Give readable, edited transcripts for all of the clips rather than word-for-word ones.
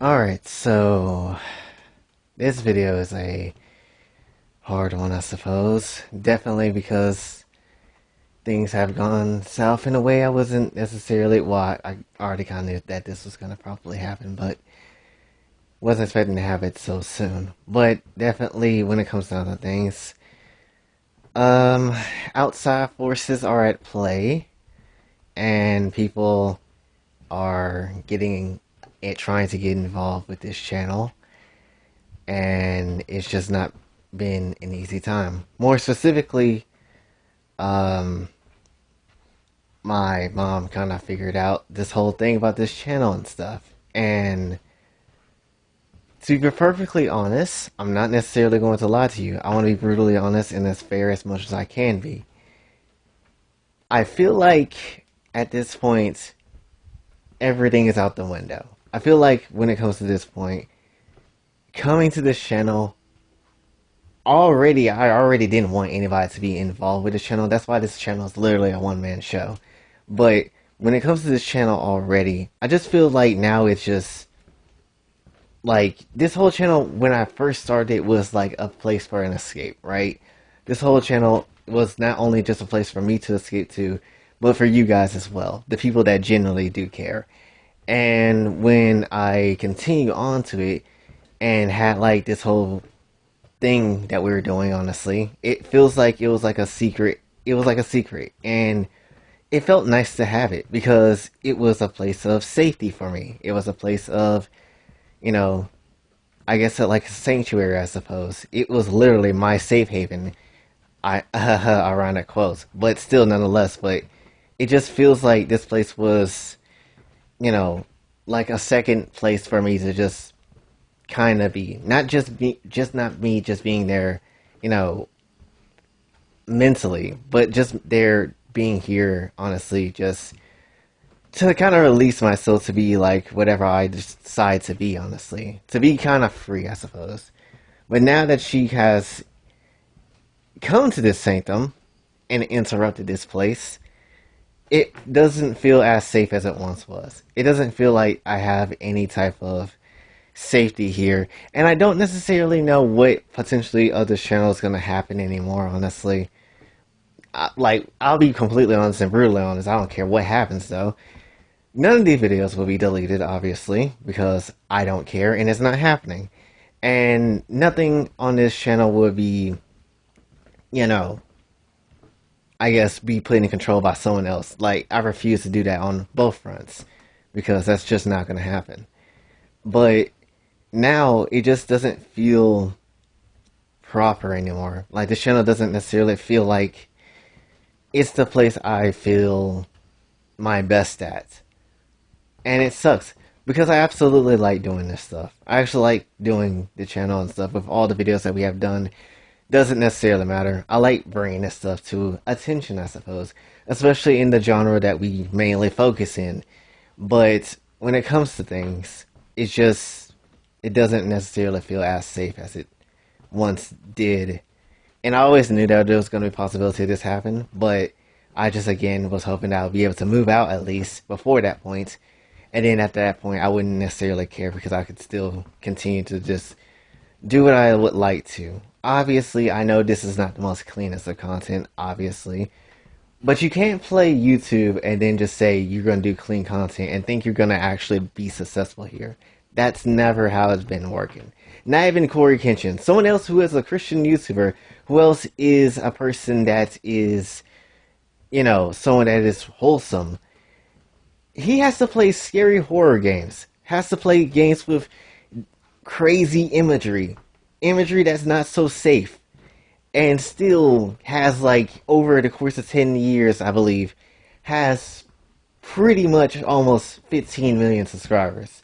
Alright, so this video is a hard one, I suppose. Definitely because things have gone south in a way I wasn't necessarily, well, I already kind of knew that this was going to probably happen, but wasn't expecting to have it so soon. But definitely when it comes down to things, um, outside forces are at play, and people are getting it, trying to get involved with this channel, and it's just not been an easy time. More specifically, um, my mom kind of figured out this whole thing about this channel and stuff. And to be perfectly honest, I'm not necessarily going to lie to you. I want to be brutally honest and as fair as much as I can be. I feel like at this point, everything is out the window. I feel like when it comes to this point, coming to this channel, I already didn't want anybody to be involved with this channel. That's why this channel is literally a one-man show. But when it comes to this channel already, I just feel like now it's just like this whole channel when I first started was like a place for an escape, right? This whole channel was not only just a place for me to escape to, but for you guys as well, the people that genuinely do care. And when I continue on to it and had like this whole thing that we were doing, honestly, it feels like it was like a secret. It was like a secret, and it felt nice to have it because it was a place of safety for me. It was a place of, you know, I guess like a sanctuary, I suppose. It was literally my safe haven. I ironic quotes, but still, nonetheless. But it just feels like this place was, you know, like a second place for me to just kind of be, not just me, just not me, just being there, you know, mentally, but just there being here, honestly, just to kind of release myself to be like whatever I decide to be, honestly. To be kind of free, I suppose. But now that she has come to this sanctum and interrupted this place, it doesn't feel as safe as it once was. It doesn't feel like I have any type of safety here. And I don't necessarily know what potentially other channel is going to happen anymore, honestly. I'll be completely honest and brutally honest. I don't care what happens, though. None of these videos will be deleted, obviously, because I don't care and it's not happening. And nothing on this channel will be, you know, I guess be put in control by someone else. Like, I refuse to do that on both fronts because that's just not going to happen. But now it just doesn't feel proper anymore. Like, this channel doesn't necessarily feel like it's the place I feel my best at. And it sucks because I absolutely like doing this stuff. I actually like doing the channel and stuff with all the videos that we have done. Doesn't necessarily matter. I like bringing this stuff to attention, I suppose, especially in the genre that we mainly focus in. But when it comes to things, it's just, it doesn't necessarily feel as safe as it once did. And I always knew that there was going to be a possibility of this happen, but I just again was hoping that I would be able to move out at least before that point. And then at that point, I wouldn't necessarily care because I could still continue to just do what I would like to. Obviously, I know this is not the most cleanest of content, obviously. But you can't play YouTube and then just say you're going to do clean content and think you're going to actually be successful here. That's never how it's been working. Not even Corey Kenshin. Someone else who is a Christian YouTuber, who else is a person that is, you know, someone that is wholesome. He has to play scary horror games. Has to play games with crazy imagery. Imagery that's not so safe. And still has, like, over the course of 10 years, I believe, has pretty much almost 15 million subscribers.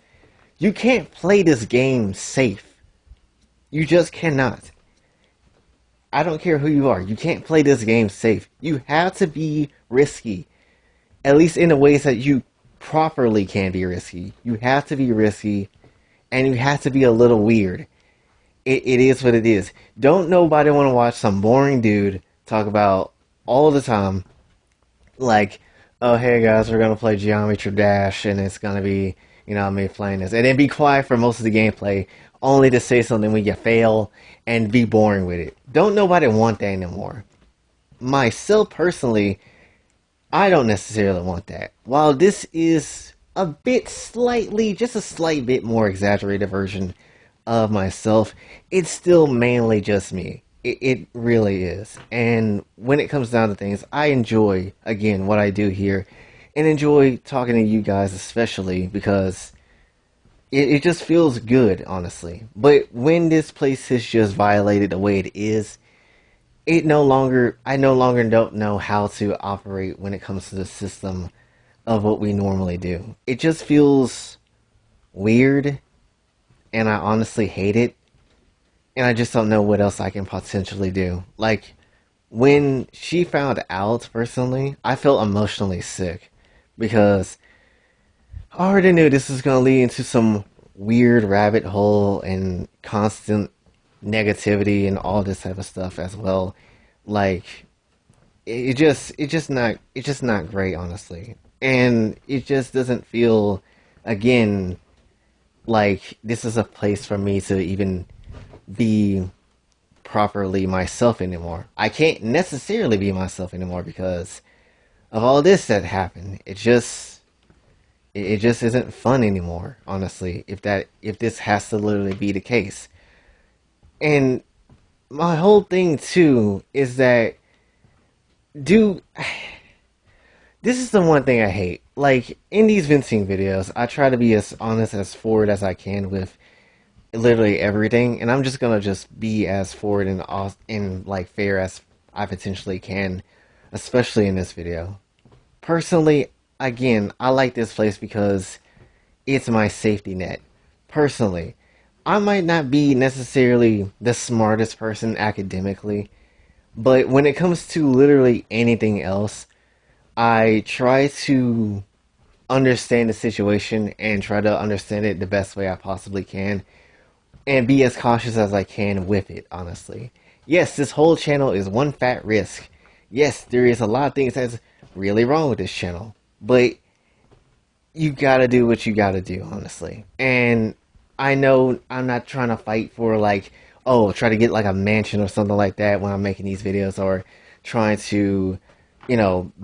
You can't play this game safe. You just cannot. I don't care who you are. You can't play this game safe. You have to be risky. At least in the ways that you properly can be risky. You have to be risky. And you have to be a little weird. It is what it is. Don't nobody want to watch some boring dude talk about all the time, like, oh, hey guys, we're going to play Geometry Dash, and it's going to be, you know what I mean, playing this, and then be quiet for most of the gameplay, only to say something when you fail and be boring with it. Don't nobody want that anymore. Myself personally, I don't necessarily want that. While this is a bit slightly, just a slight bit more exaggerated version of myself, it's still mainly just me. It really is. And when it comes down to things, I enjoy, again, what I do here and enjoy talking to you guys, especially because it just feels good, honestly. But when this place is just violated the way it is, I no longer don't know how to operate when it comes to the system of what we normally do. It just feels weird, and I honestly hate it, and I just don't know what else I can potentially do. Like, when she found out, personally, I felt emotionally sick because I already knew this was going to lead into some weird rabbit hole and constant negativity and all this type of stuff as well. Like, it's just not great, honestly, and it just doesn't feel, again, like this is a place for me to even be properly myself anymore. I can't necessarily be myself anymore because of all this that happened. It just isn't fun anymore, honestly. If this has to literally be the case. And my whole thing too is that, do this is the one thing I hate. Like, in these venting videos, I try to be as honest, as forward as I can with literally everything, and I'm just gonna just be as forward and like fair as I potentially can, especially in this video. Personally, again, I like this place because it's my safety net. Personally, I might not be necessarily the smartest person academically, but when it comes to literally anything else, I try to understand the situation and try to understand it the best way I possibly can and be as cautious as I can with it, honestly. Yes, this whole channel is one fat risk. Yes, there is a lot of things that's really wrong with this channel, but you gotta do what you gotta do, honestly. And I know I'm not trying to fight for, like, oh, try to get like a mansion or something like that when I'm making these videos, or trying to,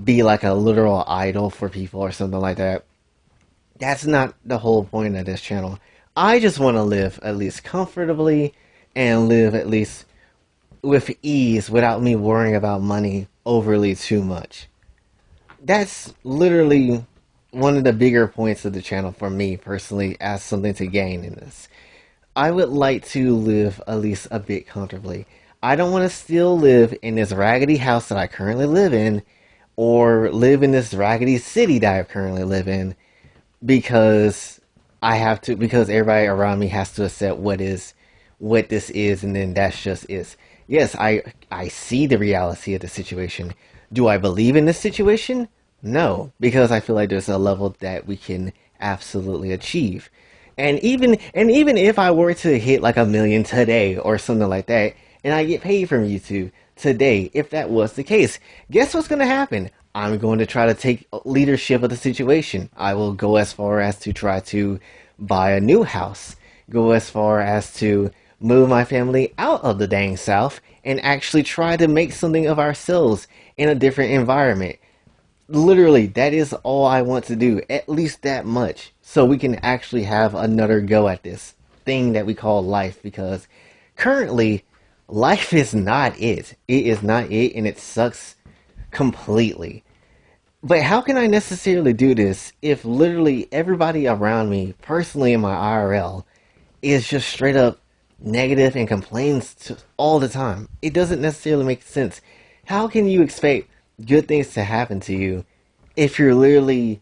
be like a literal idol for people or something like that. That's not the whole point of this channel. I just want to live at least comfortably and live at least with ease without me worrying about money overly too much. That's literally one of the bigger points of the channel for me personally, as something to gain in this. I would like to live at least a bit comfortably. I don't want to still live in this raggedy house that I currently live in, or live in this raggedy city that I currently live in, because because everybody around me has to accept what this is, and then that's just is. Yes, I see the reality of the situation. Do I believe in this situation? No, because I feel like there's a level that we can absolutely achieve. And even if I were to hit like 1 million today or something like that, and I get paid from YouTube today, if that was the case, guess what's going to happen? I'm going to try to take leadership of the situation. I will go as far as to try to buy a new house, go as far as to move my family out of the dang South, and actually try to make something of ourselves in a different environment. Literally, that is all I want to do, at least that much, so we can actually have another go at this thing that we call life, because currently, life is not it. It is not it, and it sucks completely. But how can I necessarily do this if literally everybody around me, personally in my IRL, is just straight up negative and complains all the time? It doesn't necessarily make sense. How can you expect good things to happen to you if you're literally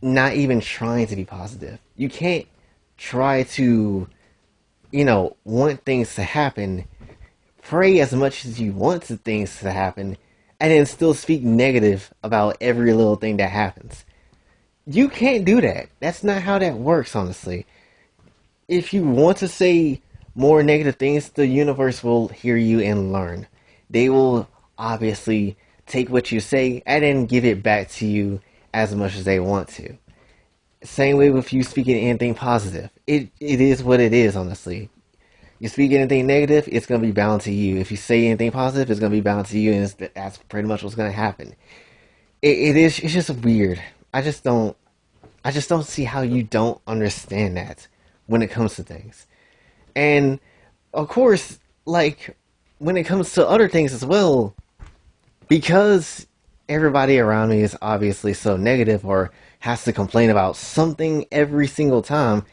not even trying to be positive? You can't try to, want things to happen, pray as much as you want to things to happen, and then still speak negative about every little thing that happens. You can't do that. That's not how that works, honestly. If you want to say more negative things, the universe will hear you and learn. They will obviously take what you say and then give it back to you as much as they want to. Same way with you speaking anything positive. It is what it is, honestly. You speak anything negative, it's gonna be bound to you. If you say anything positive, it's gonna be bound to you, and that's pretty much what's gonna happen. It is. It's just weird. I just don't. I just don't see how you don't understand that when it comes to things. And of course, like when it comes to other things as well, because everybody around me is obviously so negative or has to complain about something every single time,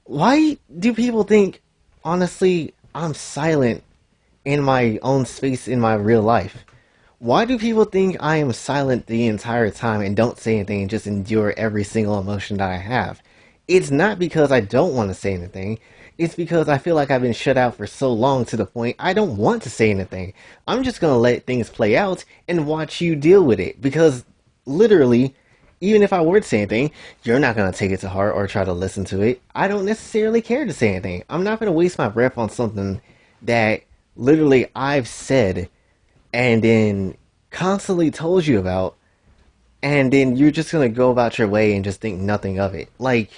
why do people think, honestly, I'm silent in my own space in my real life? Why do people think I am silent the entire time and don't say anything and just endure every single emotion that I have? It's not because I don't want to say anything. It's because I feel like I've been shut out for so long to the point I don't want to say anything. I'm just going to let things play out and watch you deal with it. Because literally, even if I were to say anything, you're not going to take it to heart or try to listen to it. I don't necessarily care to say anything. I'm not going to waste my breath on something that literally I've said and then constantly told you about, and then you're just gonna go about your way and just think nothing of it. Like,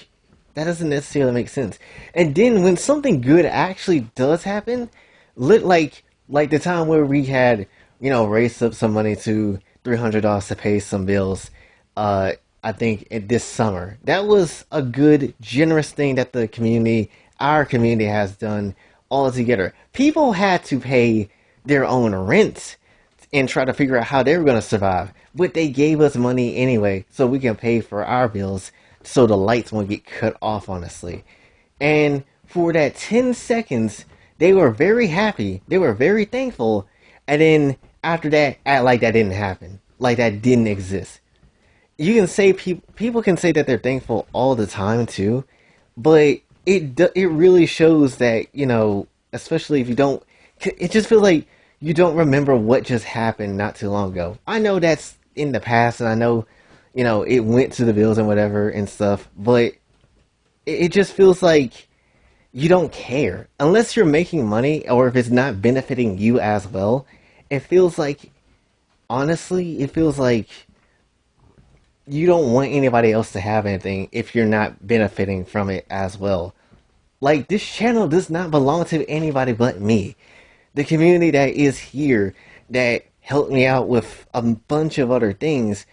that doesn't necessarily make sense. And then when something good actually does happen, like the time where we had, raised up some money to $300 to pay some bills, uh, I think this summer. That was a good, generous thing that our community has done all together. People had to pay their own rent and try to figure out how they were going to survive. But they gave us money anyway so we can pay for our bills so the lights won't get cut off, honestly. And for that 10 seconds, they were very happy. They were very thankful. And then after that, act like that didn't happen. Like that didn't exist. You can say people can say that they're thankful all the time too, but it really shows that, especially if you don't, it just feels like you don't remember what just happened not too long ago. I know that's in the past, and I know, it went to the bills and whatever and stuff, but it just feels like you don't care unless you're making money or if it's not benefiting you as well. It feels like, honestly, it feels like you don't want anybody else to have anything if you're not benefiting from it as well. Like, this channel does not belong to anybody but me. The community that is here that helped me out with a bunch of other things,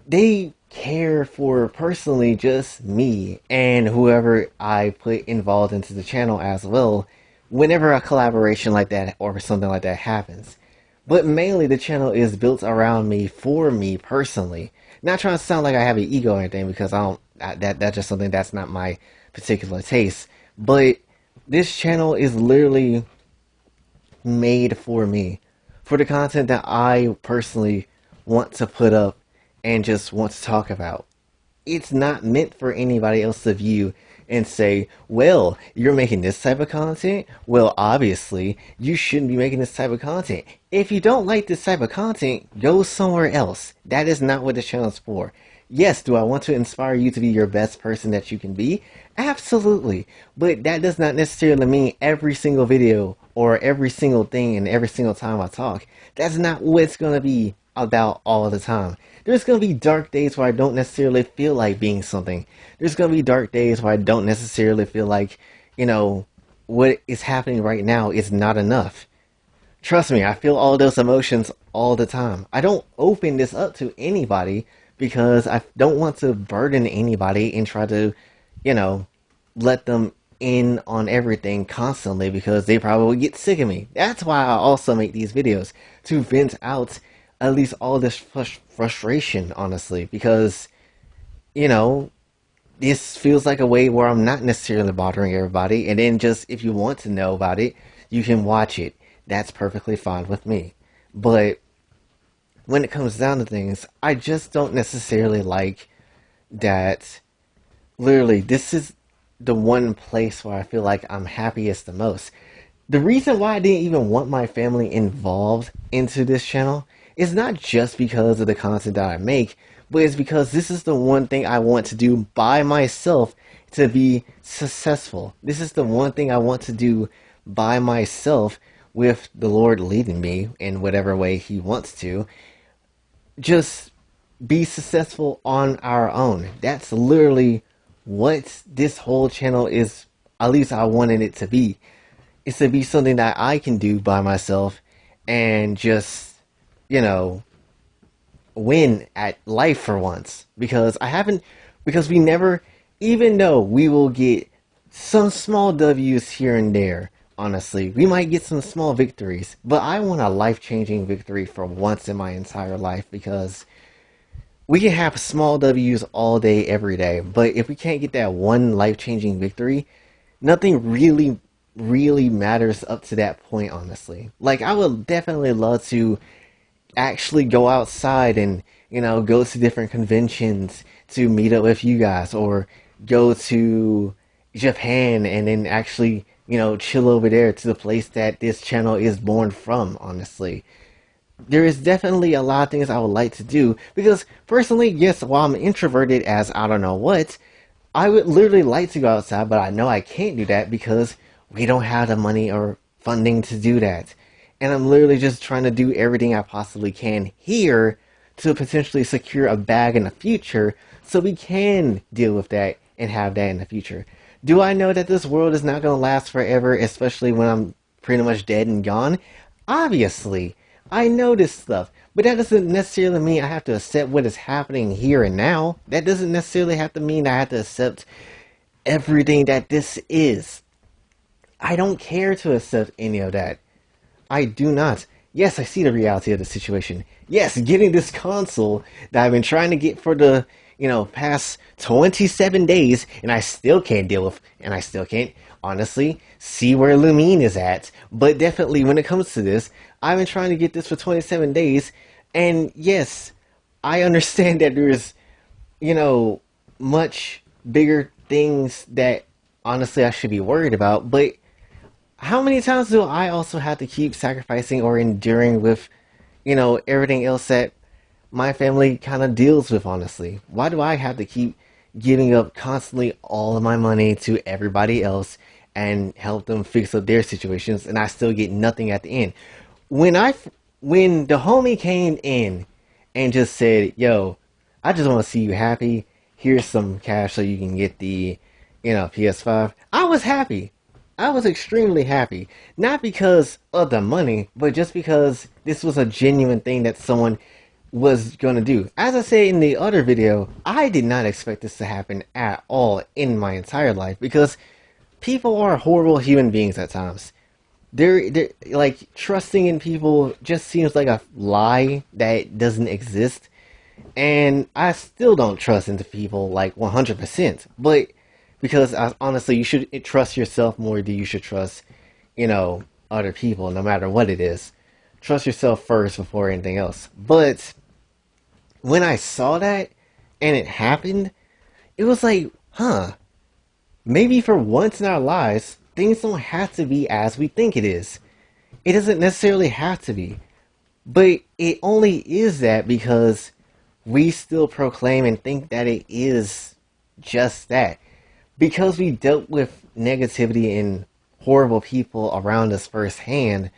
they care for personally just me and whoever I put involved into the channel as well whenever a collaboration like that or something like that happens. But mainly the channel is built around me for me personally. Not trying to sound like I have an ego or anything because that's just something that's not my particular taste. But this channel is literally made for me, for the content that I personally want to put up and just want to talk about. It's not meant for anybody else to view and say, well, you're making this type of content? Well, obviously, you shouldn't be making this type of content. If you don't like this type of content, go somewhere else. That is not what the channel is for. Yes, do I want to inspire you to be your best person that you can be? Absolutely. But that does not necessarily mean every single video or every single thing and every single time I talk. That's not what it's going to be about all the time. There's going to be dark days where I don't necessarily feel like being something. There's going to be dark days where I don't necessarily feel like, what is happening right now is not enough. Trust me, I feel all those emotions all the time. I don't open this up to anybody because I don't want to burden anybody and try to, you know, let them in on everything constantly because they probably get sick of me. That's why I also make these videos to vent out at least all this frustration, honestly, because, you know, this feels like a way where I'm not necessarily bothering everybody. And then just if you want to know about it, you can watch it. That's perfectly fine with me. But when it comes down to things, I just don't necessarily like that. Literally, this is the one place where I feel like I'm happiest the most. The reason why I didn't even want my family involved into this channel is not just because of the content that I make, but it's because this is the one thing I want to do by myself to be successful. This is the one thing I want to do by myself with the Lord leading me in whatever way He wants to. Just be successful on our own. That's literally what this whole channel is. At least I wanted it to be. It's to be something that I can do by myself and just, you know, win at life for once. Because I haven't, because we never, even though we will get some small W's here and there, honestly, we might get some small victories, but I want a life changing victory for once in my entire life because we can have small W's all day, every day, but if we can't get that one life changing victory, nothing really, really matters up to that point, honestly. Like, I would definitely love to actually go outside and, go to different conventions to meet up with you guys, or go to Japan and then actually, chill over there to the place that this channel is born from, honestly. There is definitely a lot of things I would like to do because personally, yes, while I'm introverted as I don't know what, I would literally like to go outside, but I know I can't do that because we don't have the money or funding to do that. And I'm literally just trying to do everything I possibly can here to potentially secure a bag in the future so we can deal with that and have that in the future. Do I know that this world is not going to last forever, especially when I'm pretty much dead and gone? Obviously, I know this stuff, but that doesn't necessarily mean I have to accept what is happening here and now. That doesn't necessarily have to mean I have to accept everything that this is. I don't care to accept any of that. I do not. Yes, I see the reality of the situation. Yes, getting this console that I've been trying to get for the, past 27 days, and I still can't deal with, and I still can't, honestly, see where Lumine is at. But definitely, when it comes to this, I've been trying to get this for 27 days, and yes, I understand that there's, much bigger things that, honestly, I should be worried about, but how many times do I also have to keep sacrificing or enduring with, everything else that my family kind of deals with, honestly? Why do I have to keep giving up constantly all of my money to everybody else and help them fix up their situations and I still get nothing at the end? When I, when the homie came in and just said, yo, I just want to see you happy. Here's some cash so you can get the, PS5. I was happy. I was extremely happy. Not because of the money, but just because this was a genuine thing that someone was going to do. As I said in the other video, I did not expect this to happen at all in my entire life because people are horrible human beings at times. They're like trusting in people just seems like a lie that doesn't exist, and I still don't trust into people like 100%. But because honestly, you should trust yourself more than you should trust, other people, no matter what it is. Trust yourself first before anything else. But when I saw that and it happened, it was like, huh, maybe for once in our lives, things don't have to be as we think it is. It doesn't necessarily have to be. But it only is that because we still proclaim and think that it is just that. Because we dealt with negativity and horrible people around us firsthand,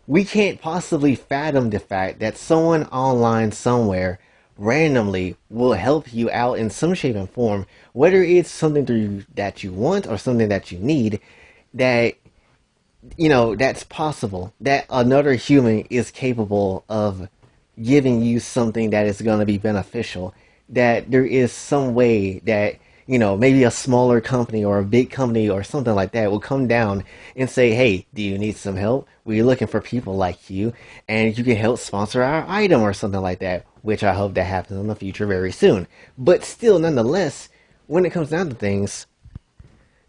we can't possibly fathom the fact that someone online somewhere randomly will help you out in some shape and form, whether it's something that you want or something that you need, that that's possible, that another human is capable of giving you something that is going to be beneficial, that there is some way that, maybe a smaller company or a big company or something like that will come down and say, hey, do you need some help? We're looking for people like you, and you can help sponsor our item or something like that, which I hope that happens in the future very soon. But still, nonetheless, when it comes down to things,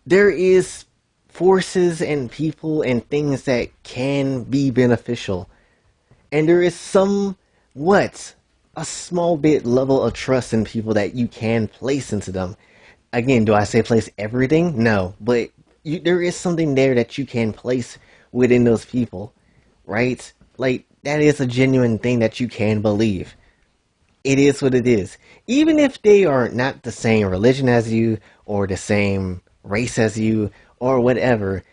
there is forces and people and things that can be beneficial. And there is a small bit level of trust in people that you can place into them. Again, do I say place everything? No, but there is something there that you can place within those people, right? Like, that is a genuine thing that you can believe. It is what it is. Even if they are not the same religion as you, or the same race as you, or whatever,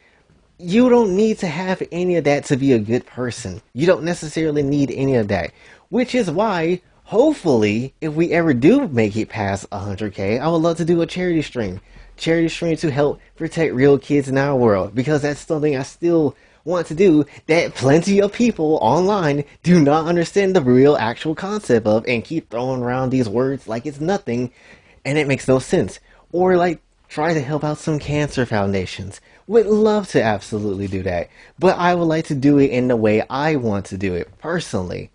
you don't need to have any of that to be a good person. You don't necessarily need any of that. Which is why Hopefully, if we ever do make it past 100K, I would love to do a charity stream. Charity stream to help protect real kids in our world, because that's something I still want to do that plenty of people online do not understand the real actual concept of and keep throwing around these words like it's nothing and it makes no sense. Or like try to help out some cancer foundations. Would love to absolutely do that, but I would like to do it in the way I want to do it personally.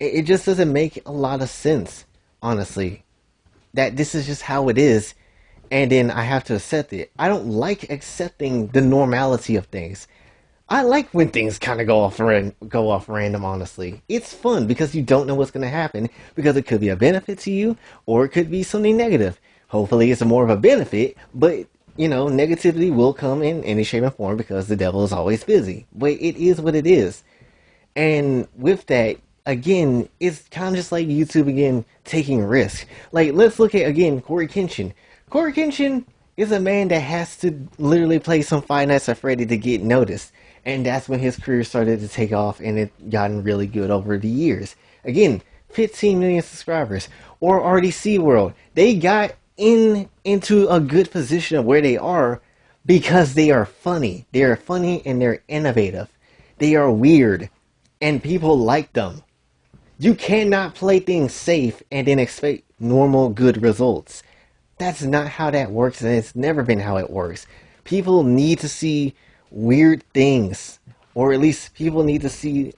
It just doesn't make a lot of sense, honestly, that this is just how it is, and then I have to accept it. I don't like accepting the normality of things. I like when things kind of go off random. Honestly, it's fun because you don't know what's going to happen, because it could be a benefit to you or it could be something negative. Hopefully, it's more of a benefit, but negativity will come in any shape and form because the devil is always busy. But it is what it is. And with that, again, it's kind of just like YouTube again taking risks. Like, let's look at again Corey Kenshin. Corey Kenshin is a man that has to literally play some Five Nights at Freddy to get noticed. And that's when his career started to take off and it gotten really good over the years. Again, 15 million subscribers. Or RDC World. They got into a good position of where they are because they are funny. They are funny and they're innovative. They are weird and people like them. You cannot play things safe and then expect normal good results. That's not how that works, and it's never been how it works. People need to see weird things, or at least people need to see,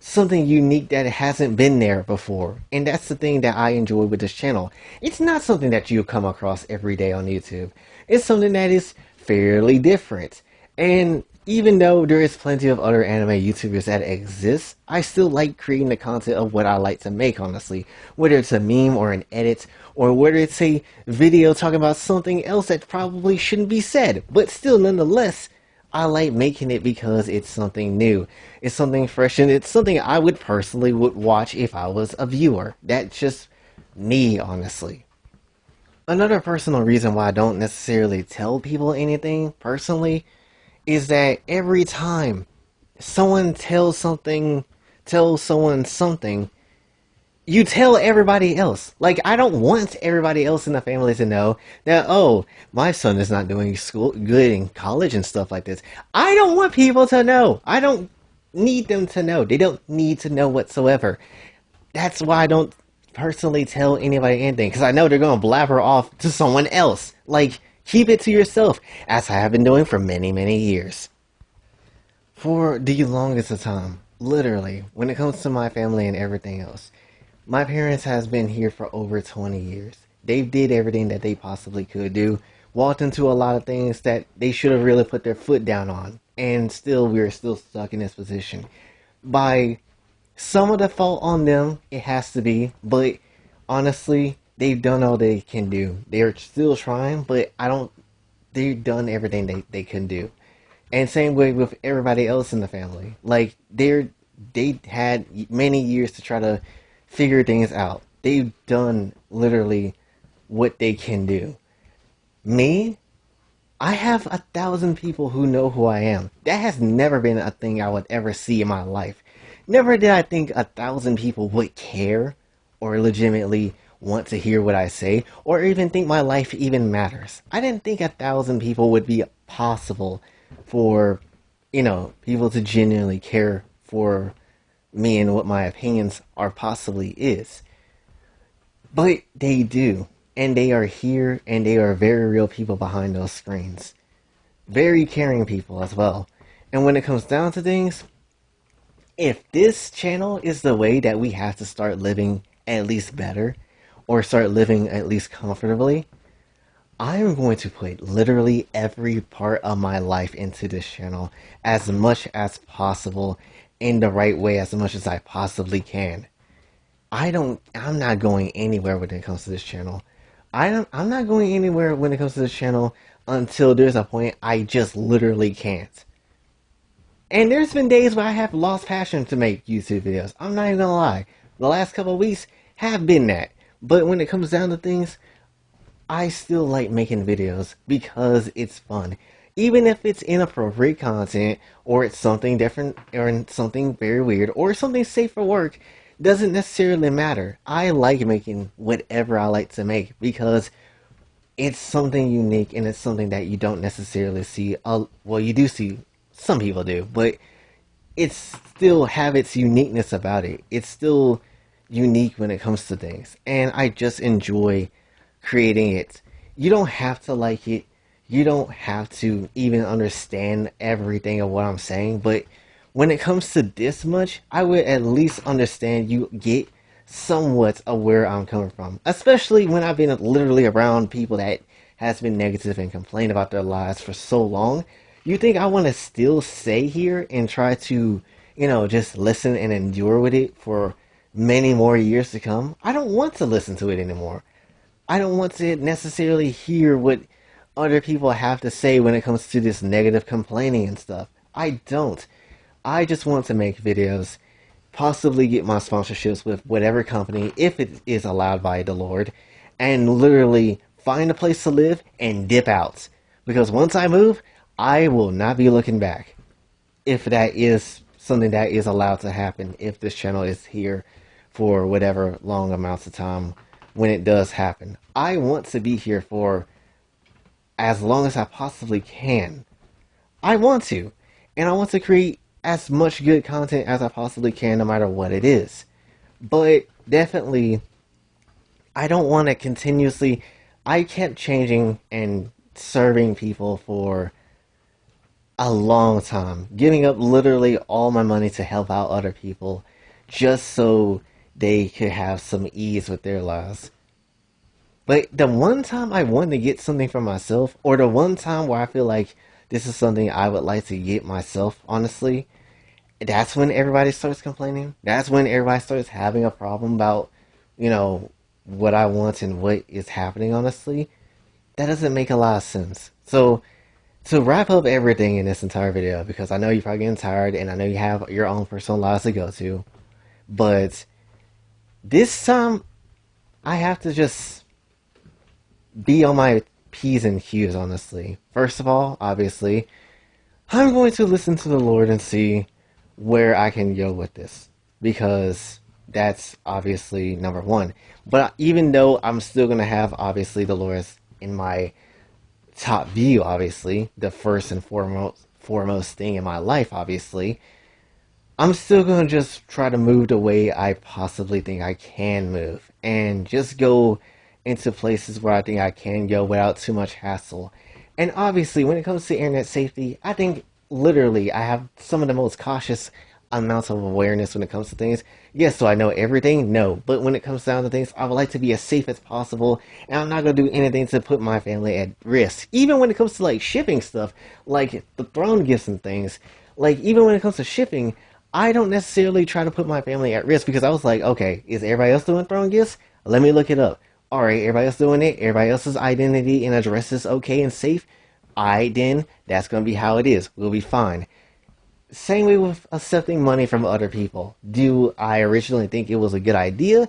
something unique that hasn't been there before. And that's the thing that I enjoy with this channel. It's not something that you come across every day on YouTube. It's something that is fairly different. And even though there is plenty of other anime YouTubers that exist, I still like creating the content of what I like to make, honestly. Whether it's a meme or an edit, or whether it's a video talking about something else that probably shouldn't be said. But still, nonetheless, I like making it because it's something new. It's something fresh, and it's something I would personally would watch if I was a viewer. That's just me, honestly. Another personal reason why I don't necessarily tell people anything, personally, is that every time someone tells someone something, you tell everybody else. Like, I don't want everybody else in the family to know that, oh, my son is not doing school good in college and stuff like this. I don't want people to know. I don't need them to know. They don't need to know whatsoever. That's why I don't personally tell anybody anything, because I know they're going to blabber off to someone else. Like, keep it to yourself, as I have been doing for many, many years. For the longest of time, literally, when it comes to my family and everything else, my parents has been here for over 20 years. They did everything that they possibly could do, walked into a lot of things that they should have really put their foot down on, and still we're still stuck in this position. By some of the fault on them, it has to be, but honestly, they've done all they can do. They're still trying, but they've done everything they can do. And same way with everybody else in the family. Like, they had many years to try to figure things out. They've done literally what they can do. Me, I have 1,000 people who know who I am. That has never been a thing I would ever see in my life. Never did I think 1,000 people would care or legitimately want to hear what I say, or even think my life even matters. I didn't think 1,000 people would be possible for, people to genuinely care for me and what my opinions are possibly is. But they do. And they are here, and they are very real people behind those screens. Very caring people as well. And when it comes down to things, if this channel is the way that we have to start living at least better, or start living at least comfortably, I am going to put literally every part of my life into this channel as much as possible, in the right way, as much as I possibly can. I'm not going anywhere when it comes to this channel. I'm not going anywhere when it comes to this channel until there's a point I just literally can't. And there's been days where I have lost passion to make YouTube videos. I'm not even gonna lie. The last couple of weeks have been that. But when it comes down to things, I still like making videos because it's fun. Even if it's inappropriate content, or it's something different, or something very weird, or something safe for work, doesn't necessarily matter. I like making whatever I like to make because it's something unique and it's something that you don't necessarily see. Well, you do see, some people do, but it's still have its uniqueness about it. It's still unique when it comes to things, and I just enjoy creating it. You don't have to like it. You don't have to even understand everything of what I'm saying, but when it comes to this much, I would at least understand you get somewhat of where I'm coming from. Especially when I've been literally around people that has been negative and complain about their lives for so long. You think I want to still stay here and try to, just listen and endure with it for many more years to come? I don't want to listen to it anymore. I don't want to necessarily hear what other people have to say when it comes to this negative complaining and stuff. I don't. I just want to make videos, possibly get my sponsorships with whatever company, if it is allowed by the Lord, and literally find a place to live and dip out. Because once I move, I will not be looking back. If that is something that is allowed to happen, if this channel is here for whatever long amounts of time when it does happen. I want to be here for as long as I possibly can. I want to. And I want to create as much good content as I possibly can, no matter what it is. But definitely, I don't want to continuously. I kept changing and serving people for a long time, giving up literally all my money to help out other people just so they could have some ease with their lives. But the one time I want to get something for myself, or the one time where I feel like this is something I would like to get myself, honestly, that's when everybody starts complaining. That's when everybody starts having a problem about, you know, what I want and what is happening, honestly. That doesn't make a lot of sense. So, to wrap up everything in this entire video, because I know you're probably getting tired and I know you have your own personal lives to go to, but this time I have to just be on my P's and Q's, honestly. First of all, obviously, I'm going to listen to the Lord and see where I can go with this. Because that's obviously number one. But even though I'm still going to have, obviously, the Lord in my top view, obviously, the first and foremost thing in my life, obviously, I'm still going to just try to move the way I possibly think I can move. And just go into places where I think I can go without too much hassle. And obviously, when it comes to internet safety, I think literally I have some of the most cautious amounts of awareness when it comes to things. Yes, do I know everything? No. But when it comes down to things, I would like to be as safe as possible, and I'm not going to do anything to put my family at risk. Even when it comes to like shipping stuff, like the throne gifts and things, like even when it comes to shipping, I don't necessarily try to put my family at risk because I was like, okay, is everybody else doing throne gifts? Let me look it up. Alright, everybody else doing it, everybody else's identity and address is okay and safe. Alright, then that's gonna be how it is. We'll be fine. Same way with accepting money from other people. Do I originally think it was a good idea?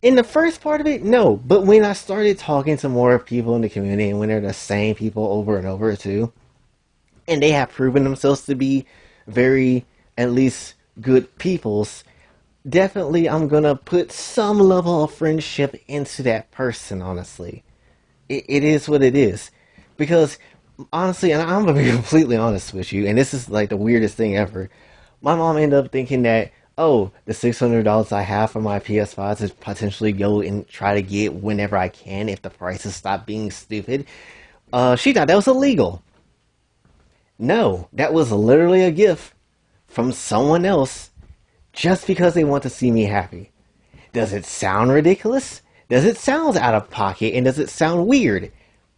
In the first part of it, no. But when I started talking to more people in the community and when they're the same people over and over too, and they have proven themselves to be very, at least, good peoples, definitely I'm gonna put some level of friendship into that person, honestly. It is what it is. Because, honestly, and I'm gonna be completely honest with you, and this is like the weirdest thing ever. My mom ended up thinking that, oh, the $600 I have for my PS5 to potentially go and try to get whenever I can if the prices stop being stupid. She thought that was illegal. No, that was literally a gift from someone else just because they want to see me happy. Does it sound ridiculous? Does it sound out of pocket? And does it sound weird?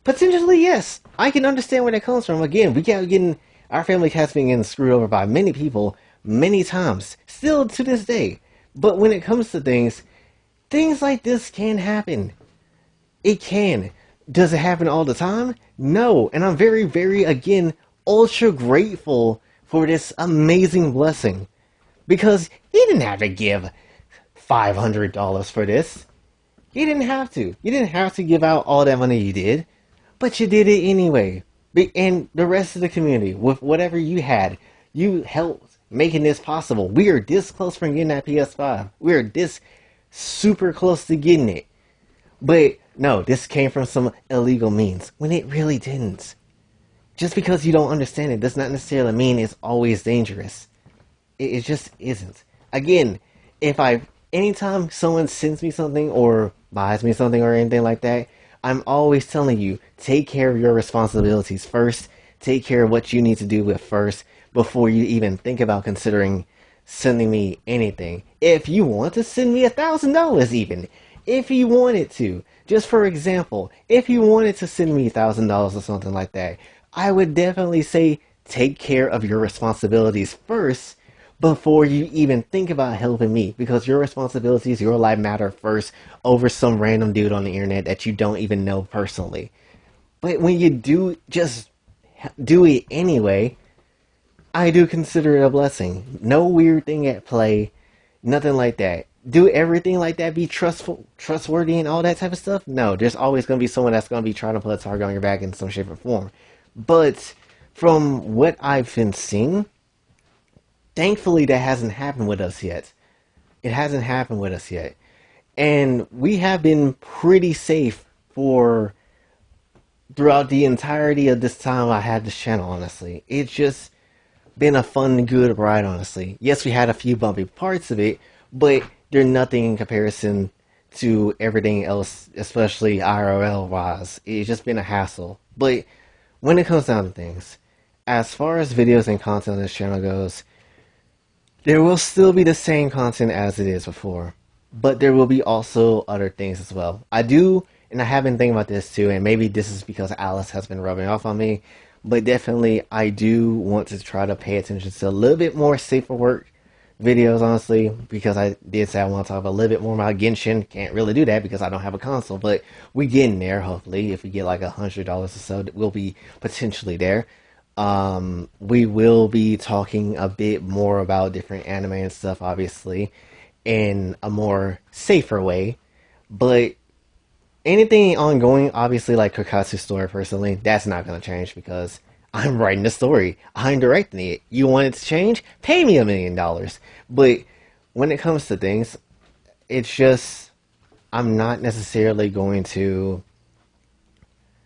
Potentially, yes. I can understand where that comes from. Again, we got getting our family has been getting screwed over by many people many times, still to this day. But when it comes to things like this can happen. It can. Does it happen all the time? No. And I'm very, very, again, ultra grateful for this amazing blessing. Because he didn't have to give $500 for this. You didn't have to. You didn't have to give out all that money you did. But you did it anyway. And the rest of the community, with whatever you had, you helped making this possible. We are this close from getting that PS5. We are this super close to getting it. But no, this came from some illegal means when it really didn't. Just because you don't understand it does not necessarily mean it's always dangerous. It just isn't. Again, if I anytime someone sends me something or buys me something or anything like that, I'm always telling you, take care of your responsibilities first. Take care of what you need to do with first before you even think about considering sending me anything. If you want to send me $1,000 even, if you wanted to, just for example, if you wanted to send me $1,000 or something like that, I would definitely say take care of your responsibilities first before you even think about helping me because your responsibilities, your life matter first over some random dude on the internet that you don't even know personally. But when you do just do it anyway, I do consider it a blessing. No weird thing at play, nothing like that. Do everything like that be trustworthy, and all that type of stuff? No, there's always going to be someone that's going to be trying to put a target on your back in some shape or form. But from what I've been seeing, thankfully that hasn't happened with us yet. It hasn't happened with us yet. And we have been pretty safe for throughout the entirety of this time I had this channel, honestly. It's just been a fun, good ride, honestly. Yes, we had a few bumpy parts of it, but they're nothing in comparison to everything else, especially IRL wise. It's just been a hassle. But when it comes down to things, as far as videos and content on this channel goes, there will still be the same content as it is before, but there will be also other things as well. I do, and I have been thinking about this too, and maybe this is because Alice has been rubbing off on me, but definitely I do want to try to pay attention to a little bit more safer work videos, honestly, because I did say I want to talk a little bit more about Genshin. Can't really do that because I don't have a console, but we getting there, hopefully. If we get like $100 or so, we'll be potentially there. We will be talking a bit more about different anime and stuff, obviously, in a more safer way. But anything ongoing, obviously, like Kokatsu's story, personally, that's not going to change because I'm writing the story. I'm directing it. You want it to change? Pay me $1 million. But when it comes to things, it's just, I'm not necessarily going to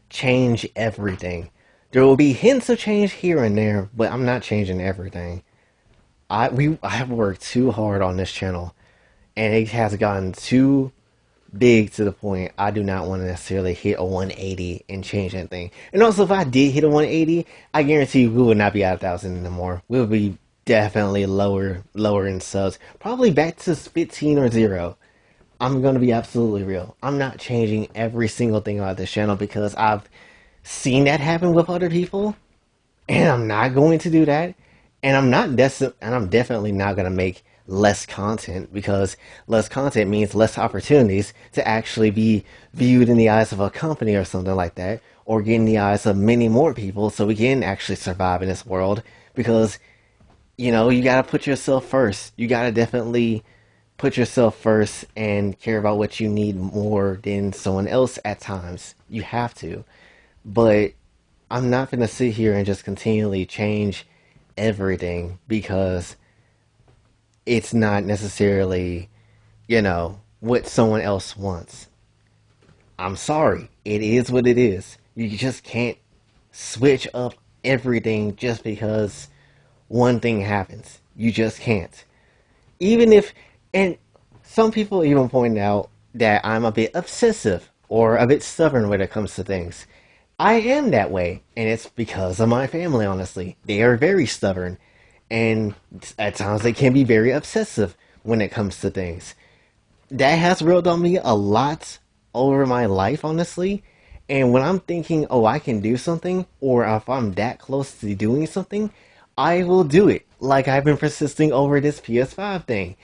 change everything. There will be hints of change here and there, but I'm not changing everything. I have worked too hard on this channel, and it has gotten too big to the point I do not want to necessarily hit a 180 and change anything. And also, if I did hit a 180, I guarantee you we would not be at 1,000 anymore. We would be definitely lower in subs, probably back to 15 or 0. I'm going to be absolutely real. I'm not changing every single thing about this channel because I've seen that happen with other people, and I'm not going to do that. And I'm definitely not going to make less content because less content means less opportunities to actually be viewed in the eyes of a company or something like that, or get in the eyes of many more people so we can actually survive in this world because you got to put yourself first. You got to definitely put yourself first and care about what you need more than someone else at times. You have to. But I'm not going to sit here and just continually change everything because it's not necessarily, what someone else wants. I'm sorry. It is what it is. You just can't switch up everything just because one thing happens. You just can't. Even if, and some people even point out that I'm a bit obsessive or a bit stubborn when it comes to things. I am that way, and it's because of my family, honestly. They are very stubborn, and at times they can be very obsessive when it comes to things. That has rubbed on me a lot over my life, honestly. And when I'm thinking, oh, I can do something, or if I'm that close to doing something, I will do it. Like I've been persisting over this PS5 thing.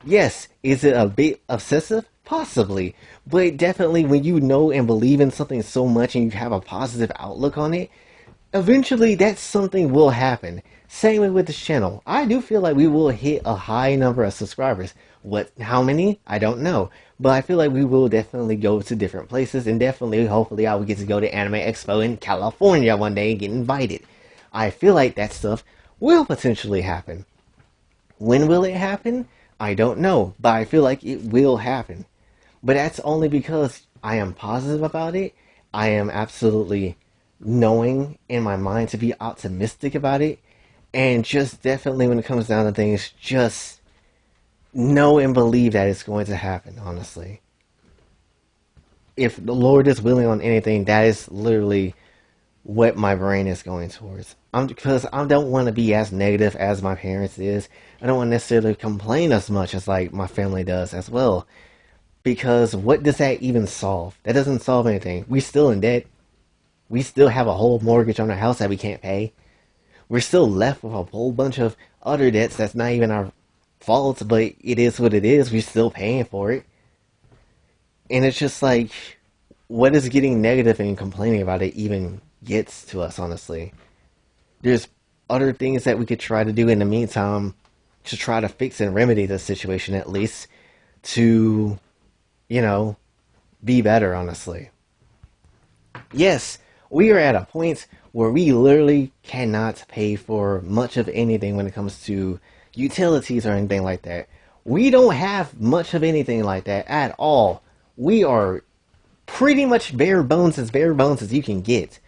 Yes, is it a bit obsessive? Possibly. But definitely when you know and believe in something so much and you have a positive outlook on it, eventually that something will happen. Same way with this channel. I do feel like we will hit a high number of subscribers. How many? I don't know. But I feel like we will definitely go to different places, and definitely, hopefully, I will get to go to Anime Expo in California one day and get invited. I feel like that stuff will potentially happen. When will it happen? I don't know, but I feel like it will happen. But that's only because I am positive about it. I am absolutely knowing in my mind to be optimistic about it. And just definitely when it comes down to things, just know and believe that it's going to happen, honestly. If the Lord is willing on anything, that is literally what my brain is going towards. Because I don't want to be as negative as my parents is. I don't want to necessarily complain as much as like my family does as well. Because what does that even solve? That doesn't solve anything. We still in debt. We still have a whole mortgage on our house that we can't pay. We're still left with a whole bunch of other debts that's not even our fault, but it is what it is. We're still paying for it. And it's just like, what is getting negative and complaining about it even gets to us, honestly? There's other things that we could try to do in the meantime to try to fix and remedy the situation at least to, you know, be better, honestly. Yes, we are at a point where we literally cannot pay for much of anything when it comes to utilities or anything like that. We don't have much of anything like that at all. We are pretty much bare bones as you can get.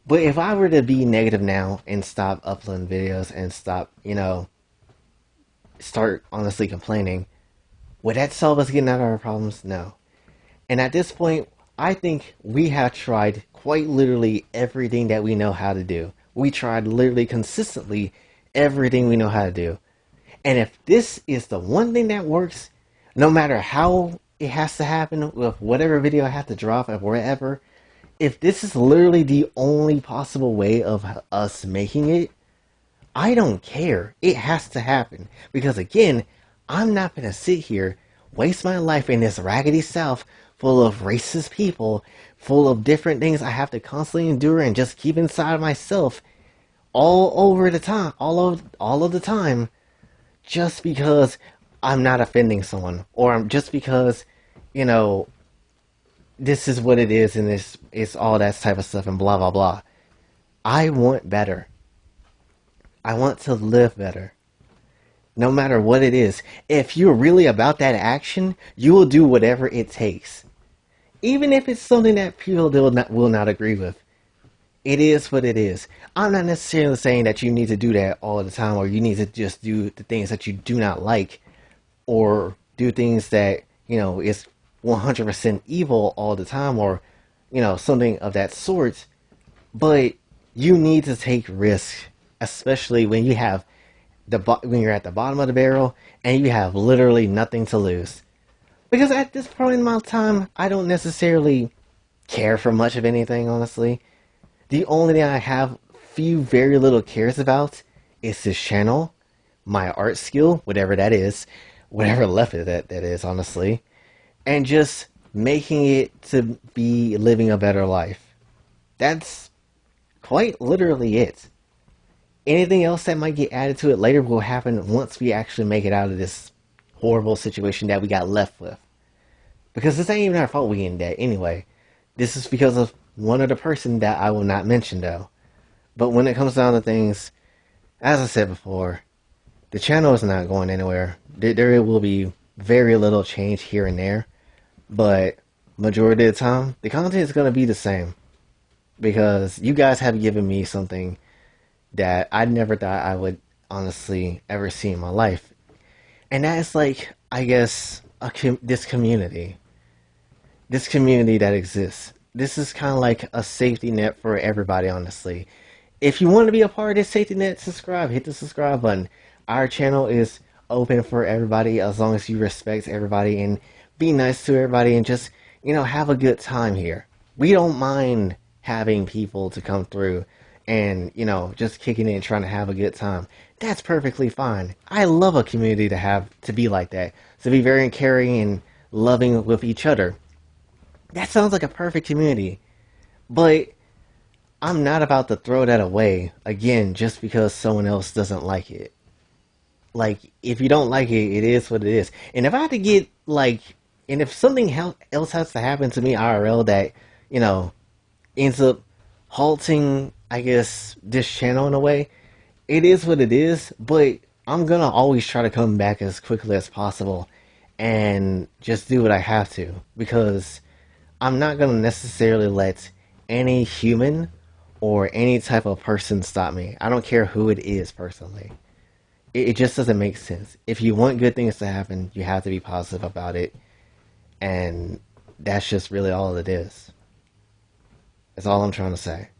But if I were to be negative now and stop uploading videos and stop, start honestly complaining, would that solve us getting out of our problems? No. And at this point, I think we have tried quite literally everything that we know how to do. We tried literally consistently everything we know how to do. And if this is the one thing that works, no matter how it has to happen with whatever video I have to drop or wherever, if this is literally the only possible way of us making it, I don't care. It has to happen. Because again, I'm not going to sit here, waste my life in this raggedy South full of racist people, full of different things I have to constantly endure and just keep inside of myself all over the time, all of the time, just because I'm not offending someone, or I'm just because, you know, this is what it is and it's all that type of stuff and blah blah blah. I want better. I want to live better. No matter what it is. If you're really about that action, you will do whatever it takes. Even if it's something that people will not agree with. It is what it is. I'm not necessarily saying that you need to do that all the time or you need to just do the things that you do not like or do things that, is 100% evil all the time or, something of that sort. But you need to take risks, especially when you have when you're at the bottom of the barrel and you have literally nothing to lose. Because at this point in my time, I don't necessarily care for much of anything, honestly. The only thing I have few very little cares about is this channel, my art skill, whatever that is, whatever left of that is, honestly, and just making it to be living a better life. That's quite literally it. Anything else that might get added to it later will happen once we actually make it out of this horrible situation that we got left with. Because this ain't even our fault we in debt anyway. This is because of one other person that I will not mention though. But when it comes down to things, as I said before, the channel is not going anywhere. There will be very little change here and there. But majority of the time, the content is going to be the same. Because you guys have given me something that I never thought I would honestly ever see in my life. And that is like, I guess, this community. This community that exists. This is kind of like a safety net for everybody, honestly. If you want to be a part of this safety net, subscribe. Hit the subscribe button. Our channel is open for everybody as long as you respect everybody and be nice to everybody and just, have a good time here. We don't mind having people to come through and, just kicking in and trying to have a good time. That's perfectly fine. I love a community to be like that. To be very caring and loving with each other. That sounds like a perfect community. But I'm not about to throw that away again just because someone else doesn't like it. Like, if you don't like it, it is what it is. And if I had to get, and if something else has to happen to me IRL that, ends up halting, I guess, this channel in a way, it is what it is. But I'm gonna always try to come back as quickly as possible and just do what I have to, because I'm not gonna necessarily let any human or any type of person stop me. I don't care who it is personally. It just doesn't make sense. If you want good things to happen, you have to be positive about it, and that's just really all it is. That's all I'm trying to say.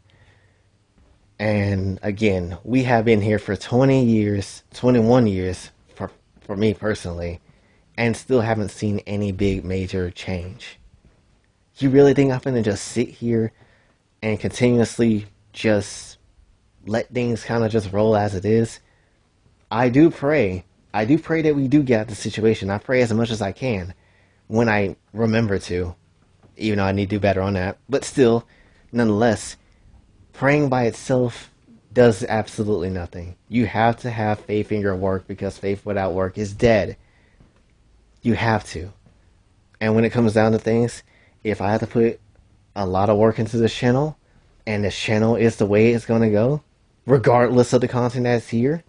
And again, we have been here for 20 years, 21 years for me personally, and still haven't seen any big major change. You really think I'm gonna just sit here and continuously just let things kind of just roll as it is? I do pray. I do pray that we do get out the situation. I pray as much as I can when I remember to, even though I need to do better on that. But still, nonetheless, praying by itself does absolutely nothing. You have to have faith in your work, because faith without work is dead. You have to. And when it comes down to things, if I have to put a lot of work into this channel, and this channel is the way it's going to go, regardless of the content that's here,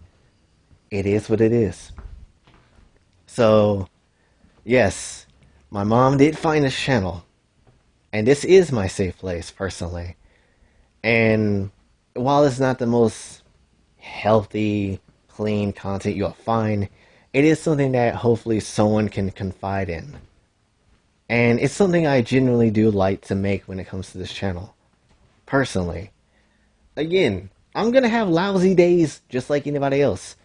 it is what it is. So, yes, my mom did find this channel, and this is my safe place, personally. And while it's not the most healthy, clean content you'll find, it is something that hopefully someone can confide in. And it's something I genuinely do like to make when it comes to this channel. Personally. Again, I'm gonna have lousy days just like anybody else.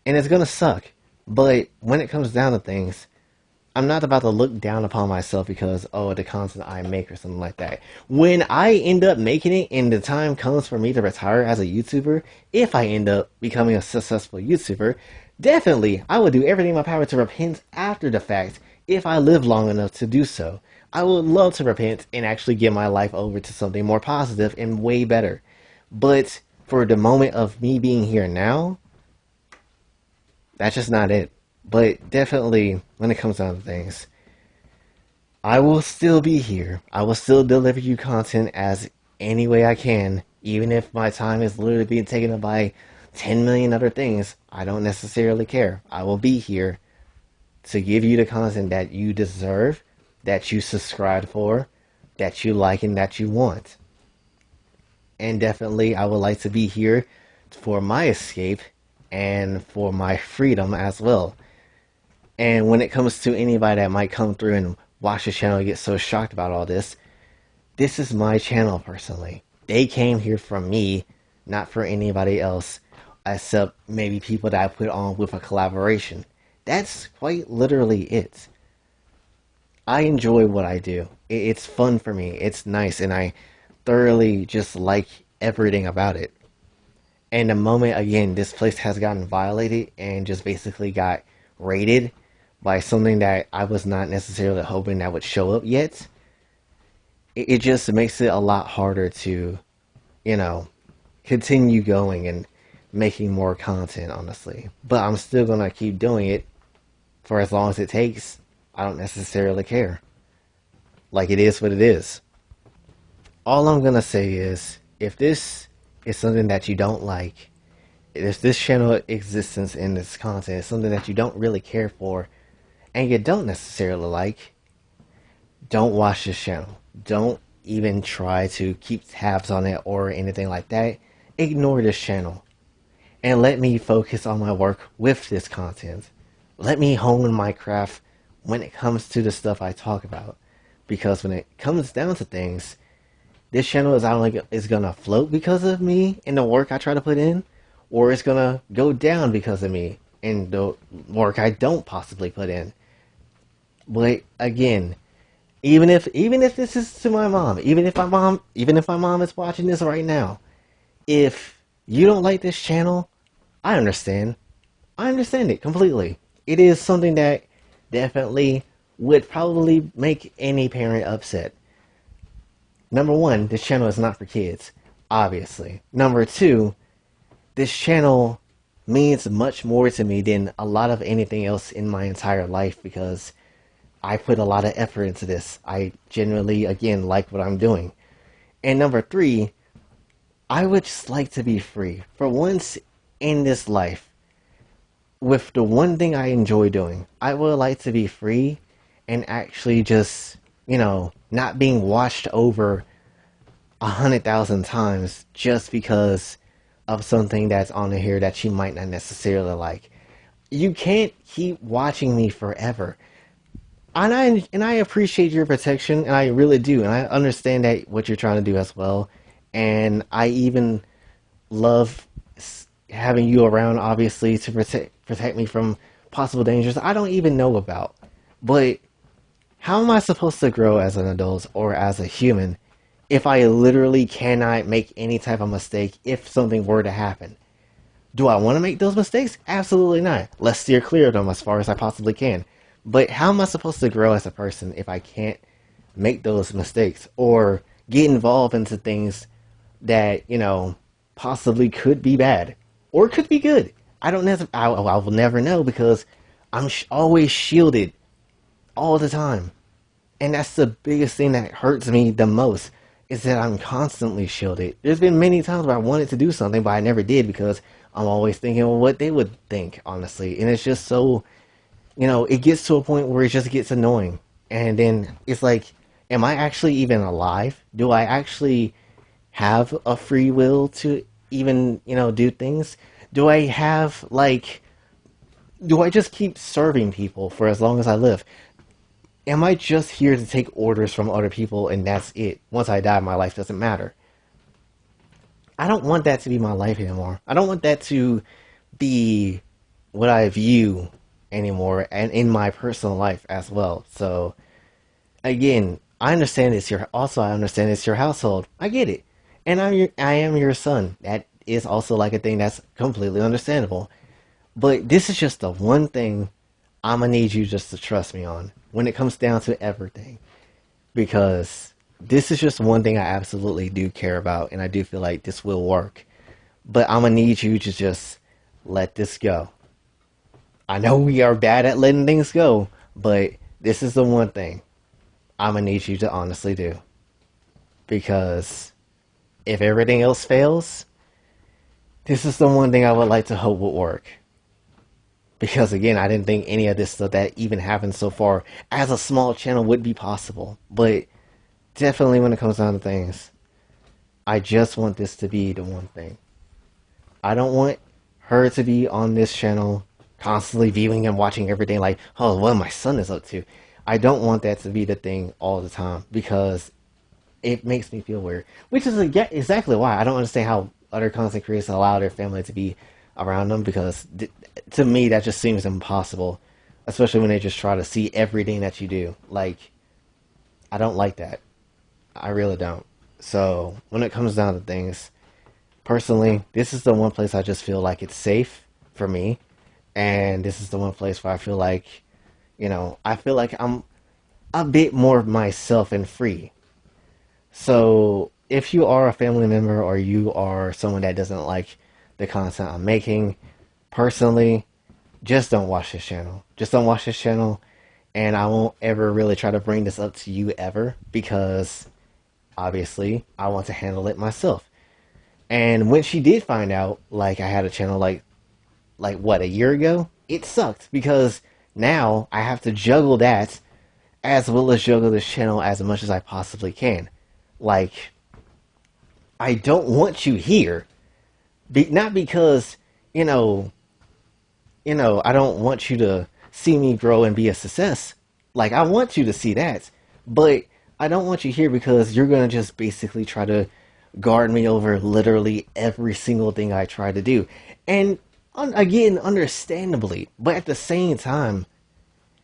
And it's gonna suck. But when it comes down to things, I'm not about to look down upon myself because, oh, the content I make or something like that. When I end up making it and the time comes for me to retire as a YouTuber, if I end up becoming a successful YouTuber, definitely I would do everything in my power to repent after the fact if I live long enough to do so. I would love to repent and actually give my life over to something more positive and way better. But for the moment of me being here now, that's just not it. But definitely, when it comes down to things, I will still be here. I will still deliver you content as any way I can, even if my time is literally being taken up by 10 million other things. I don't necessarily care. I will be here to give you the content that you deserve, that you subscribe for, that you like, and that you want. And definitely, I would like to be here for my escape and for my freedom as well. And when it comes to anybody that might come through and watch the channel and get so shocked about all this, this is my channel personally. They came here from me, not for anybody else, except maybe people that I put on with a collaboration. That's quite literally it. I enjoy what I do. It's fun for me. It's nice, and I thoroughly just like everything about it. And the moment, again, this place has gotten violated and just basically got raided by something that I was not necessarily hoping that would show up yet, it just makes it a lot harder to, you know, continue going and making more content, honestly. But I'm still gonna keep doing it for as long as it takes. I don't necessarily care. Like, it is what it is. All I'm gonna say is, if this is something that you don't like, if this channel existence and this content is something that you don't really care for, and you don't necessarily like, don't watch this channel. Don't even try to keep tabs on it or anything like that. Ignore this channel and let me focus on my work with this content. Let me hone my craft when it comes to the stuff I talk about. Because when it comes down to things, this channel is either is gonna float because of me and the work I try to put in, or it's gonna go down because of me and the work I don't possibly put in. But again, even if this is to my mom, even if my mom is watching this right now, if you don't like this channel, I understand. I understand it completely. It is something that definitely would probably make any parent upset. Number one, this channel is not for kids, obviously. Number two, this channel means much more to me than a lot of anything else in my entire life, because I put a lot of effort into this. I genuinely, again, like what I'm doing. And number three, I would just like to be free. For once in this life, with the one thing I enjoy doing. I would like to be free and actually just, not being watched over 100,000 times just because of something that's on here that you might not necessarily like. You can't keep watching me forever. And I appreciate your protection, and I really do, and I understand that what you're trying to do as well. And I even love having you around, obviously, to protect me from possible dangers I don't even know about. But how am I supposed to grow as an adult or as a human if I literally cannot make any type of mistake if something were to happen? Do I want to make those mistakes? Absolutely not. Let's steer clear of them as far as I possibly can. But how am I supposed to grow as a person if I can't make those mistakes or get involved into things that, possibly could be bad or could be good? I will never know because I'm always shielded all the time. And that's the biggest thing that hurts me the most is that I'm constantly shielded. There's been many times where I wanted to do something, but I never did because I'm always thinking, well, what they would think, honestly. And it's just so, it gets to a point where it just gets annoying. And then it's like, am I actually even alive? Do I actually have a free will to even, do things? Do I have, like, do I just keep serving people for as long as I live? Am I just here to take orders from other people and that's it? Once I die, my life doesn't matter. I don't want that to be my life anymore. I don't want that to be what I view anymore and in my personal life as well. So again, I understand it's your household. I get it. And I am your son. That is also like a thing that's completely understandable. But this is just the one thing I'm gonna need you just to trust me on when it comes down to everything. Because this is just one thing I absolutely do care about, and I do feel like this will work. But I'm gonna need you to just let this go. I know we are bad at letting things go, but this is the one thing I'm gonna need you to honestly do. Because if everything else fails, this is the one thing I would like to hope would work. Because again, I didn't think any of this stuff that even happened so far as a small channel would be possible. But definitely when it comes down to things, I just want this to be the one thing. I don't want her to be on this channel constantly viewing and watching everything like, oh, what my son is up to. I don't want that to be the thing all the time because it makes me feel weird. Which is exactly why I don't understand how other content creators allow their family to be around them because to me that just seems impossible, especially when they just try to see everything that you do. Like, I don't like that. I really don't. So when it comes down to things, personally, this is the one place I just feel like it's safe for me, and this is the one place where I feel like, I feel like I'm a bit more myself and free. So if you are a family member or you are someone that doesn't like the content I'm making, personally, just don't watch this channel. Just don't watch this channel, and I won't ever really try to bring this up to you ever because obviously I want to handle it myself. And when she did find out, like I had a channel like what, a year ago, it sucked because now I have to juggle that as well as juggle this channel as much as I possibly can. Like, I don't want you here, not because you know I don't want you to see me grow and be a success. Like, I want you to see that, but I don't want you here because you're gonna just basically try to guard me over literally every single thing I try to do. And again, understandably, but at the same time,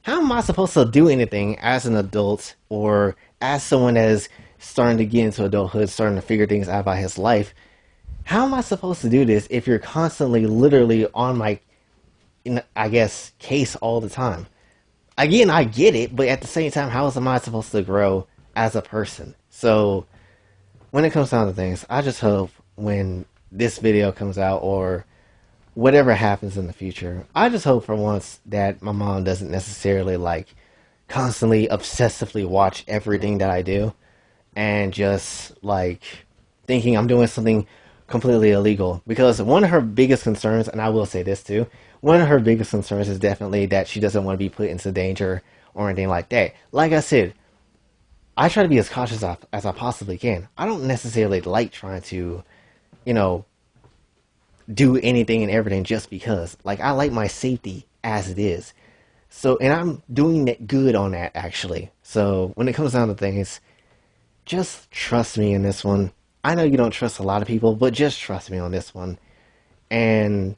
how am I supposed to do anything as an adult or as someone that is starting to get into adulthood, starting to figure things out about his life? How am I supposed to do this if you're constantly, literally on my, I guess, case all the time? Again, I get it, but at the same time, how am I supposed to grow as a person? So when it comes down to things, I just hope when this video comes out or whatever happens in the future, I just hope for once that my mom doesn't necessarily like constantly obsessively watch everything that I do and just like thinking I'm doing something completely illegal. Because one of her biggest concerns, and I will say this too, one of her biggest concerns is definitely that she doesn't want to be put into danger or anything like that. Like I said, I try to be as cautious as I possibly can. I don't necessarily like trying to, you know, do anything and everything just because. Like, I like my safety as it is. So, and I'm doing that good on that actually. So, when it comes down to things, just trust me in this one. I know you don't trust a lot of people, but just trust me on this one. And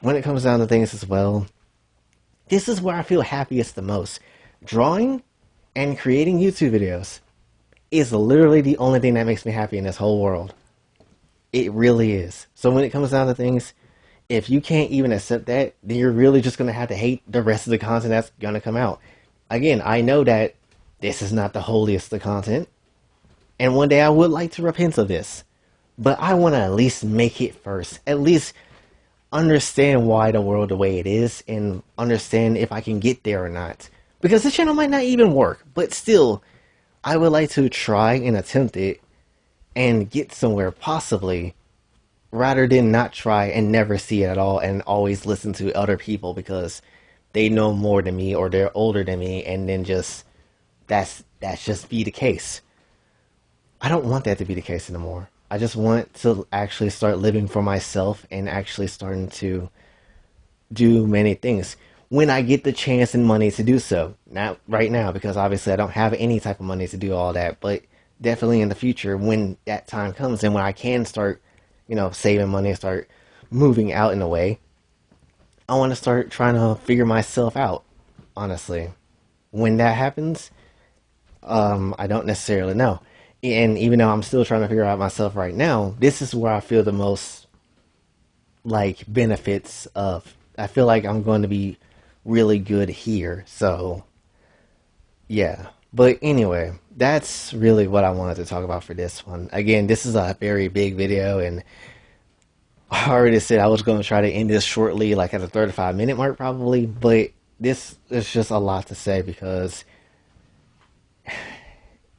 when it comes down to things as well, this is where I feel happiest the most. Drawing and creating YouTube videos is literally the only thing that makes me happy in this whole world. It really is. So when it comes down to things, if you can't even accept that, then you're really just going to have to hate the rest of the content that's going to come out. Again, I know that this is not the holiest of content, and one day I would like to repent of this. But I want to at least make it first. At least understand why the world the way it is and understand if I can get there or not. Because this channel might not even work, but still, I would like to try and attempt it and get somewhere possibly rather than not try and never see it at all and always listen to other people because they know more than me or they're older than me and then just that's just be the case. I don't want that to be the case anymore. I just want to actually start living for myself and actually starting to do many things when I get the chance and money to do so. Not right now, because obviously I don't have any type of money to do all that, but definitely in the future when that time comes and when I can start, saving money and start moving out in a way, I want to start trying to figure myself out, honestly. When that happens, I don't necessarily know. And even though I'm still trying to figure out myself right now, this is where I feel the most like benefits of. I feel like I'm going to be really good here. So, yeah. But anyway, that's really what I wanted to talk about for this one. Again, this is a very big video, and I already said I was going to try to end this shortly, like at the 35-minute mark probably. But this is just a lot to say because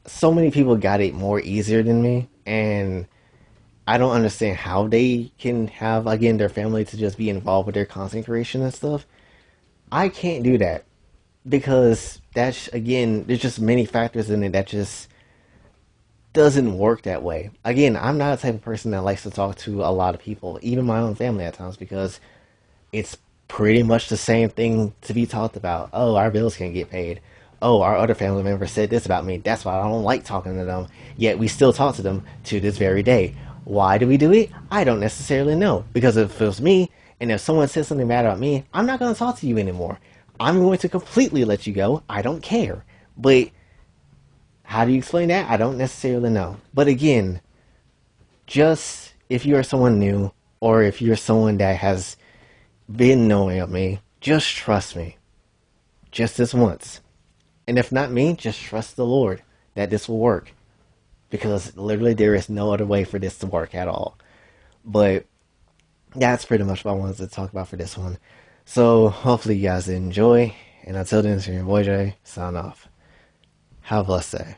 so many people got it more easier than me, and I don't understand how they can have again their family to just be involved with their content creation and stuff. I can't do that because that's again there's just many factors in it that just doesn't work that way. Again, I'm not a type of person that likes to talk to a lot of people, even my own family at times, because it's pretty much the same thing to be talked about. Oh, our bills can't get paid. Oh, our other family member said this about me. That's why I don't like talking to them. Yet we still talk to them to this very day. Why do we do it? I don't necessarily know. Because if it was me, and if someone says something bad about me, I'm not going to talk to you anymore. I'm going to completely let you go. I don't care. But how do you explain that? I don't necessarily know. But again, just if you are someone new, or if you're someone that has been knowing of me, just trust me. Just this once. And if not me, just trust the Lord that this will work. Because literally there is no other way for this to work at all. But that's pretty much what I wanted to talk about for this one. So hopefully you guys enjoy. And until then, it's your boy Jay. Sign off. Have a blessed day.